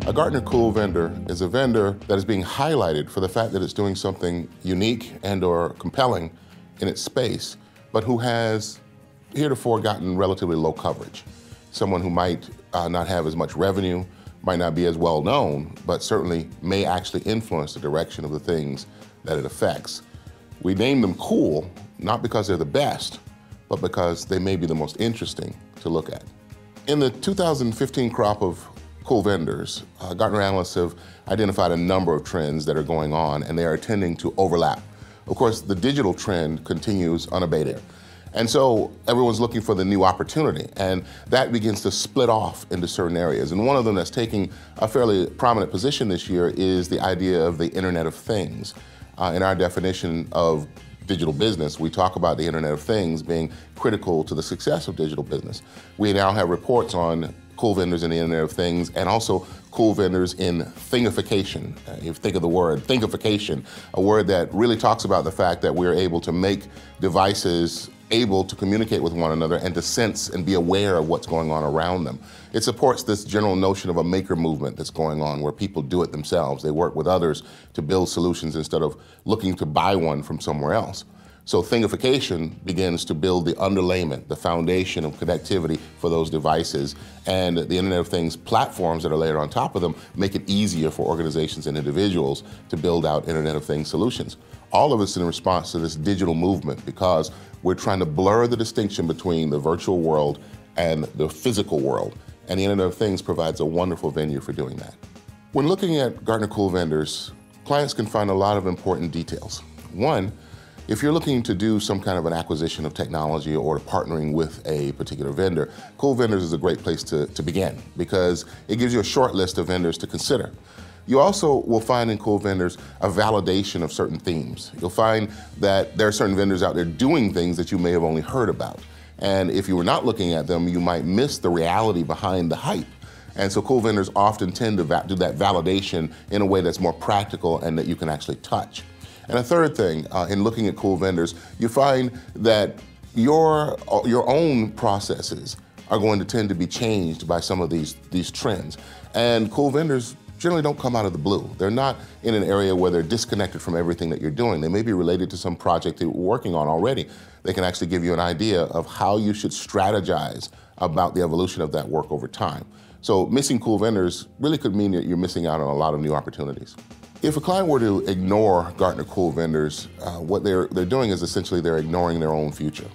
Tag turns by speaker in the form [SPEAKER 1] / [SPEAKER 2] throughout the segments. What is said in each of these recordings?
[SPEAKER 1] A Gartner Cool vendor is a vendor that is being highlighted for the fact that it's doing something unique and or compelling in its space, but who has heretofore gotten relatively low coverage. Someone who might not have as much revenue, might not be as well known, but certainly may actually influence the direction of the things that it affects. We name them cool, not because they're the best, but because they may be the most interesting to look at. In the 2015 crop of cool vendors, Gartner analysts have identified a number of trends that are going on, and they are tending to overlap. Of course, the digital trend continues unabated. And so everyone's looking for the new opportunity, and that begins to split off into certain areas. And one of them that's taking a fairly prominent position this year is the idea of the Internet of Things. In our definition of digital business, we talk about the Internet of Things being critical to the success of digital business. We now have reports on cool vendors in the Internet of Things and also cool vendors in thingification. You think of the word thingification, a word that really talks about the fact that we're able to make devices able to communicate with one another and to sense and be aware of what's going on around them. It supports this general notion of a maker movement that's going on where people do it themselves. They work with others to build solutions instead of looking to buy one from somewhere else. So thingification begins to build the underlayment, the foundation of connectivity for those devices, and the Internet of Things platforms that are layered on top of them make it easier for organizations and individuals to build out Internet of Things solutions. All of us in response to this digital movement because we're trying to blur the distinction between the virtual world and the physical world, and the Internet of Things provides a wonderful venue for doing that. When looking at Gartner Cool vendors, clients can find a lot of important details. One, if you're looking to do some kind of an acquisition of technology or partnering with a particular vendor, Cool Vendors is a great place to begin because it gives you a short list of vendors to consider. You also will find in Cool Vendors a validation of certain themes. You'll find that there are certain vendors out there doing things that you may have only heard about. And if you were not looking at them, you might miss the reality behind the hype. And so Cool Vendors often tend to do that validation in a way that's more practical and that you can actually touch. And a third thing, in looking at cool vendors, you find that your own processes are going to tend to be changed by some of these trends. And cool vendors generally don't come out of the blue. They're not in an area where they're disconnected from everything that you're doing. They may be related to some project that you're working on already. They can actually give you an idea of how you should strategize about the evolution of that work over time. So missing cool vendors really could mean that you're missing out on a lot of new opportunities. If a client were to ignore Gartner Cool vendors, what they're doing is essentially they're ignoring their own future.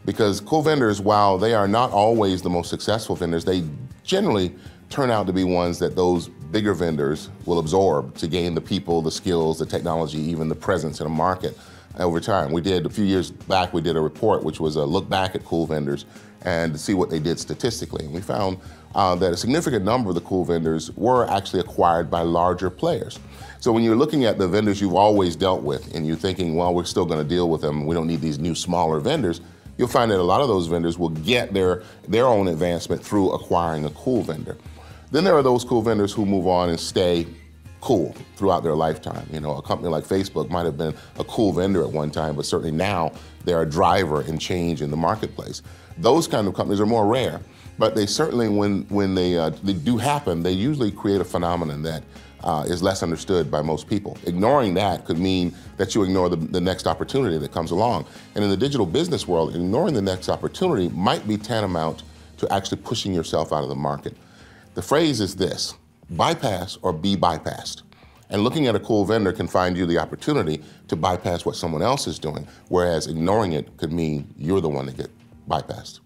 [SPEAKER 1] Because cool vendors, while they are not always the most successful vendors, they generally turn out to be ones that those bigger vendors will absorb to gain the people, the skills, the technology, even the presence in a market over time. A few years back, we did a report which was a look back at cool vendors and to see what they did statistically. And we found that a significant number of the cool vendors were actually acquired by larger players. So when you're looking at the vendors you've always dealt with and you're thinking, well, we're still going to deal with them, we don't need these new smaller vendors, you'll find that a lot of those vendors will get their own advancement through acquiring a cool vendor. Then there are those cool vendors who move on and stay cool throughout their lifetime. You know, a company like Facebook might have been a cool vendor at one time, but certainly now they're a driver in change in the marketplace. Those kind of companies are more rare, but they certainly, when they do happen, they usually create a phenomenon that is less understood by most people. Ignoring that could mean that you ignore the next opportunity that comes along. And in the digital business world, ignoring the next opportunity might be tantamount to actually pushing yourself out of the market. The phrase is this: bypass or be bypassed. And looking at a cool vendor can find you the opportunity to bypass what someone else is doing, whereas ignoring it could mean you're the one that gets bypassed.